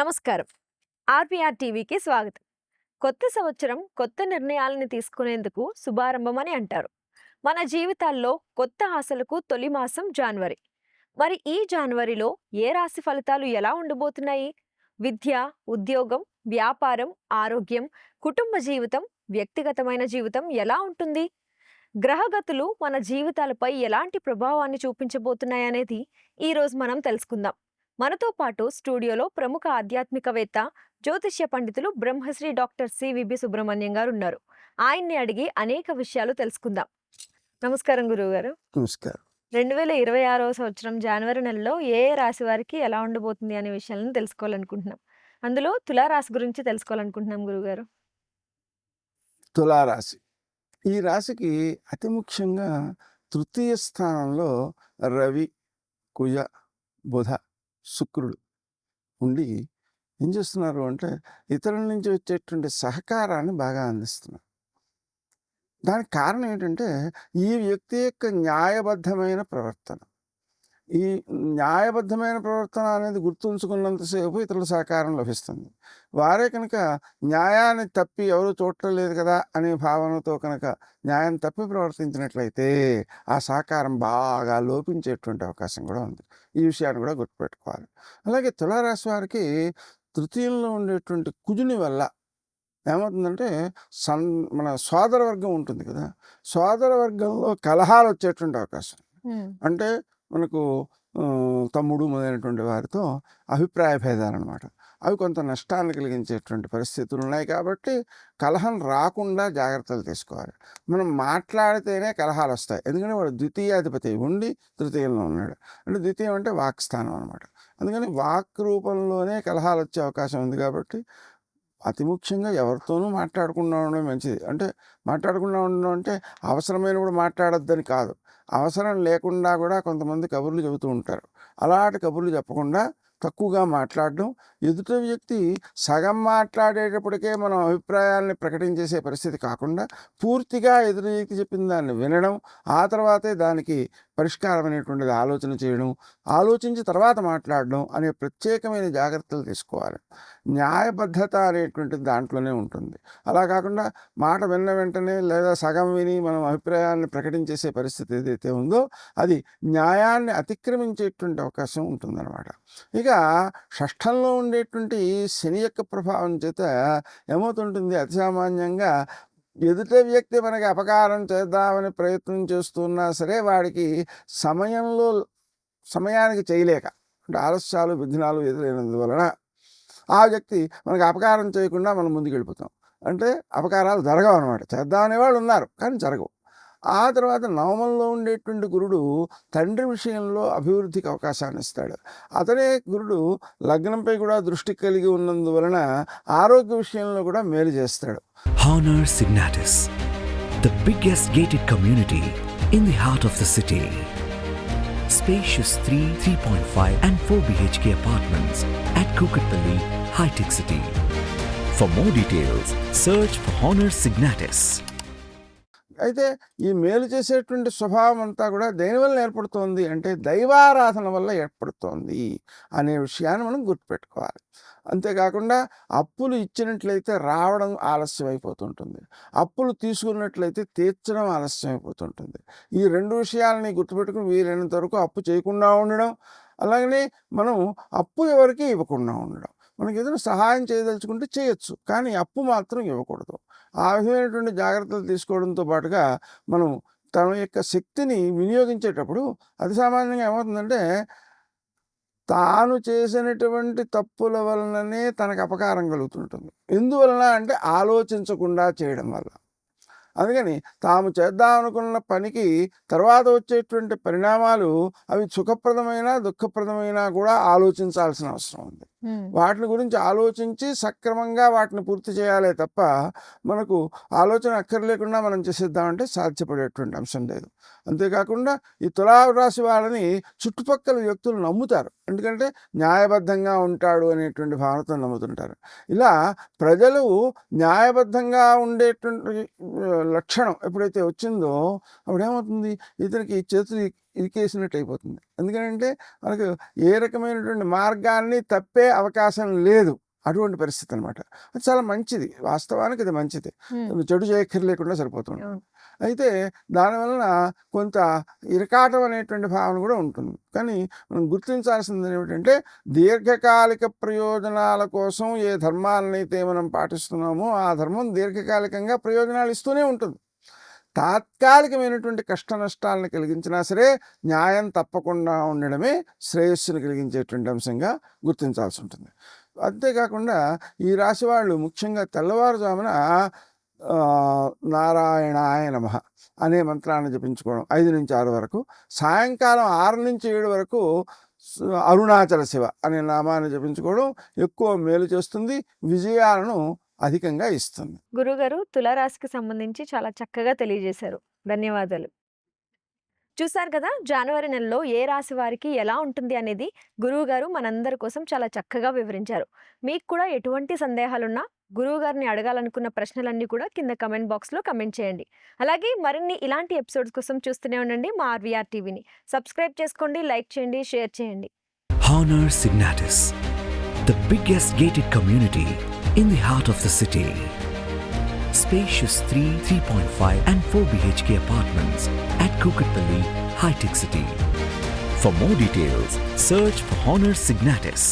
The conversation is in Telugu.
నమస్కారం. ఆర్‌పిఆర్ టీవీకి స్వాగతం. కొత్త సంవత్సరం కొత్త నిర్ణయాలను తీసుకునేందుకు శుభారంభం అని అంటారు. మన జీవితాల్లో కొత్త ఆశలకు తొలి మాసం జనవరి. మరి ఈ జనవరిలో ఏ రాశి ఫలితాలు ఎలా ఉండబోతున్నాయి? విద్య, ఉద్యోగం, వ్యాపారం, ఆరోగ్యం, కుటుంబ జీవితం, వ్యక్తిగతమైన జీవితం ఎలా ఉంటుంది? గ్రహగతులు మన జీవితాలపై ఎలాంటి ప్రభావాన్ని చూపించబోతున్నాయనేది ఈరోజు మనం తెలుసుకుందాం. మనతో పాటు స్టూడియోలో ప్రముఖ ఆధ్యాత్మికవేత్త, జ్యోతిష్య పండితులు బ్రహ్మశ్రీ డాక్టర్ సివిబి సుబ్రహ్మణ్యం గారు ఉన్నారు. ఆయన్ని అడిగి అనేక విషయాలు తెలుసుకుందాం. నమస్కారం గురువుగారు. నమస్కారం. 2026వ సంవత్సరం జనవరి నెలలో ఏ రాశి వారికి ఎలా ఉండబోతుంది అనే విషయాలను తెలుసుకోవాలనుకుంటున్నాం. అందులో తులారాశి గురించి తెలుసుకోవాలనుకుంటున్నాం గురువుగారు. తులారాశి ఈ రాశికి అతి ముఖ్యంగా తృతీయ స్థానంలో రవి, కుజ, బుధ, శుక్రుడు ఉండి ఏం చేస్తున్నారు అంటే ఇతరుల నుంచి వచ్చేటువంటి సహకారాన్ని బాగా అందిస్తున్నారు. దానికి కారణం ఏంటంటే ఈ వ్యక్తి యొక్క న్యాయబద్ధమైన ప్రవర్తన. ఈ న్యాయబద్ధమైన ప్రవర్తన అనేది గుర్తుంచుకున్నంతసేపు ఇతరుల సహకారం లభిస్తుంది. వారే కనుక న్యాయాన్ని తప్పి ఎవరు చూడటం లేదు కదా అనే భావనతో కనుక న్యాయం తప్పి ప్రవర్తించినట్లయితే ఆ సహకారం బాగా లోపించేటువంటి అవకాశం కూడా ఉంది. ఈ విషయాన్ని కూడా గుర్తుపెట్టుకోవాలి. అలాగే తులారాశి వారికి తృతీయంలో ఉండేటువంటి కుజుని వల్ల ఏమవుతుందంటే మన సోదర వర్గం ఉంటుంది కదా, సోదర వర్గంలో కలహాలు వచ్చేటువంటి అవకాశం. అంటే మనకు తమ్ముడు మొదలైనటువంటి వారితో అభిప్రాయ భేదాలు అనమాట. అవి కొంత నష్టాన్ని కలిగించేటువంటి పరిస్థితులు ఉన్నాయి. కాబట్టి కలహం రాకుండా జాగ్రత్తలు తీసుకోవాలి. మనం మాట్లాడితేనే కలహాలు వస్తాయి. ఎందుకంటే వాడు ద్వితీయాధిపతి ఉండి తృతీయంలో ఉన్నాడు. అంటే ద్వితీయం అంటే వాక్ స్థానం అనమాట. అందుకని వాక్ రూపంలోనే కలహాలు వచ్చే అవకాశం ఉంది. కాబట్టి అతి ముఖ్యంగా ఎవరితోనూ మాట్లాడకుండా ఉండడం మంచిది. అంటే మాట్లాడకుండా ఉండడం అంటే అవసరమైనప్పుడు మాట్లాడొద్దని కాదు, అవసరం లేకుండా కూడా కొంతమంది కబుర్లు చెబుతూ ఉంటారు. అలాంటి కబుర్లు చెప్పకుండా తక్కువగా మాట్లాడడం, ఎదుటి వ్యక్తి సగం మాట్లాడేటప్పటికే మనం అభిప్రాయాన్ని ప్రకటించేసే పరిస్థితి కాకుండా పూర్తిగా ఎదుటి వ్యక్తి చెప్పిన దాన్ని వినడం, ఆ తర్వాతే దానికి పరిష్కారం అనేటువంటిది ఆలోచన చేయడం, ఆలోచించి తర్వాత మాట్లాడడం అనే ప్రత్యేకమైన జాగ్రత్తలు తీసుకోవాలి. న్యాయబద్ధత అనేటువంటిది దాంట్లోనే ఉంటుంది. అలా కాకుండా మాట విన్న వెంటనే లేదా సగం విని మనం అభిప్రాయాన్ని ప్రకటించేసే పరిస్థితి ఏదైతే ఉందో అది న్యాయాన్ని అతిక్రమించేటువంటి అవకాశం ఉంటుందన్నమాట. ఇక షష్ఠంలో ఉండేటువంటి శని యొక్క ప్రభావం చేత ఏమవుతుంటుంది, అతి సామాన్యంగా ఎదుట వ్యక్తి మనకి అపకారం చేద్దామని ప్రయత్నం చేస్తున్నా సరే వాడికి సమయానికి చేయలేక, అంటే ఆలస్యాలు విఘ్నాలు ఎదురైనందువలన ఆ వ్యక్తి మనకి అపకారం చేయకుండా మనం ముందుకు వెళ్ళిపోతాం. అంటే అపకారాలు జరగవు అనమాట. చేద్దామనే వాళ్ళు ఉన్నారు కానీ జరగవు. ఆ తర్వాత నవమంలో ఉండేటువంటి గురుడు తండ్రి విషయంలో అభివృద్ధికి అవకాశాన్ని ఇస్తాడు. అతనే గురుడు లగ్నంపై కూడా దృష్టి కలిగి ఉన్నందువలన ఆరోగ్య విషయంలో కూడా మేలు చేస్తాడు. Honor Signatus, the biggest gated community in the heart of the city. Spacious 3.5 and 4 BHK apartments at Kukatpalli, High-Tech City. For more details, search for Honor Signatus. అయితే ఈ మేలు చేసేటువంటి స్వభావం అంతా కూడా దేనివల్ల ఏర్పడుతోంది అంటే దైవారాధన వల్ల ఏర్పడుతోంది అనే విషయాన్ని మనం గుర్తుపెట్టుకోవాలి. అంతేకాకుండా అప్పులు ఇచ్చినట్లయితే రావడం ఆలస్యం అయిపోతుంటుంది, అప్పులు తీసుకున్నట్లయితే తీర్చడం ఆలస్యం అయిపోతుంటుంది. ఈ రెండు విషయాలని గుర్తుపెట్టుకుని వీలైనంత వరకు అప్పు చేయకుండా ఉండడం, అలాగనే మనం అప్పు ఎవరికి ఇవ్వకుండా ఉండడం. మనకి ఏదైనా సహాయం చేయదలుచుకుంటే చేయొచ్చు, కానీ అప్పు మాత్రం ఇవ్వకూడదు. ఆ విధమైనటువంటి జాగ్రత్తలు తీసుకోవడంతో పాటుగా మనం తన యొక్క శక్తిని వినియోగించేటప్పుడు అతి సామాన్యంగా ఏమవుతుందంటే తాను చేసినటువంటి తప్పుల వలననే తనకు అపకారం కలుగుతుంటుంది. ఎందువలన అంటే ఆలోచించకుండా చేయడం వల్ల. అందుకని తాము చేద్దామనుకున్న పనికి తర్వాత వచ్చేటువంటి పరిణామాలు అవి సుఖప్రదమైన దుఃఖప్రదమైన కూడా ఆలోచించాల్సిన అవసరం ఉంది. వాటిని గురించి ఆలోచించి సక్రమంగా వాటిని పూర్తి చేయాలే తప్ప మనకు ఆలోచన అక్కర్లేకుండా మనం చేసేద్దామంటే సాధ్యపడేటువంటి అంశం లేదు. అంతేకాకుండా ఈ తులారాశి వాళ్ళని చుట్టుపక్కల వ్యక్తులు నమ్ముతారు. ఎందుకంటే న్యాయబద్ధంగా ఉంటాడు అనేటువంటి భావనతో నమ్ముతుంటారు. ఇలా ప్రజలు న్యాయబద్ధంగా ఉండేటువంటి లక్షణం ఎప్పుడైతే వచ్చిందో అప్పుడు ఏమవుతుంది, ఇతనికి చేతులు ఇరికేసినట్టు అయిపోతుంది. ఎందుకంటే మనకు ఏ రకమైనటువంటి మార్గాన్ని తప్పే అవకాశం లేదు, అటువంటి పరిస్థితి అనమాట. అది చాలా మంచిది, వాస్తవానికి అది మంచిది, చెడు చేయక్కర్లేకుండా సరిపోతుంది. అయితే దానివలన కొంత ఇరకాటం అనేటువంటి భావన కూడా ఉంటుంది. కానీ మనం గుర్తించాల్సింది ఏమిటంటే, దీర్ఘకాలిక ప్రయోజనాల కోసం ఏ ధర్మాలనైతే మనం పాటిస్తున్నామో ఆ ధర్మం దీర్ఘకాలికంగా ప్రయోజనాలు ఇస్తూనే ఉంటుంది. తాత్కాలికమైనటువంటి కష్ట నష్టాలను కలిగించినా సరే న్యాయం తప్పకుండా ఉండడమే శ్రేయస్సును కలిగించేటువంటి అంశంగా గుర్తించాల్సి ఉంటుంది. అంతేకాకుండా ఈ రాశి వాళ్ళు ముఖ్యంగా తెల్లవారుజామున నారాయణాయ నమః అనే మంత్రాన్ని జపించుకోవడం 5 నుంచి 6 వరకు, సాయంకాలం 6 నుంచి 7 వరకు అరుణాచల శివ అనే నామాన్ని జపించుకోవడం ఎక్కువ మేలు చేస్తుంది, విజయాలను అధికంగా ఇస్తుంది. గురుగారు తులారాశికి సంబంధించి చాలా చక్కగా తెలియజేశారు. ధన్యవాదాలు. చూశారు కదా, జనవరి నెలలో ఏ రాశి వారికి ఎలా ఉంటుంది అనేది గురువుగారు మనందరి కోసం చాలా చక్కగా వివరించారు. మీకు కూడా ఎటువంటి సందేహాలున్నా గురువుగారిని అడగాలనుకున్న ప్రశ్నలన్నీ కూడా కింద కమెంట్ బాక్స్లో కమెంట్ చేయండి. అలాగే మరిన్ని ఇలాంటి ఎపిసోడ్స్ కోసం చూస్తూనే ఉండండి మా ఆర్వీఆర్ టీవీని. సబ్స్క్రైబ్ చేసుకోండి, లైక్ చేయండి, షేర్ చేయండి. Honor Signatus, the biggest gated community in the heart of the city. Spacious 3, 3.5 and 4 BHK apartments at Kukatpalli, High Tech City. For more details, search for Honor Signatus.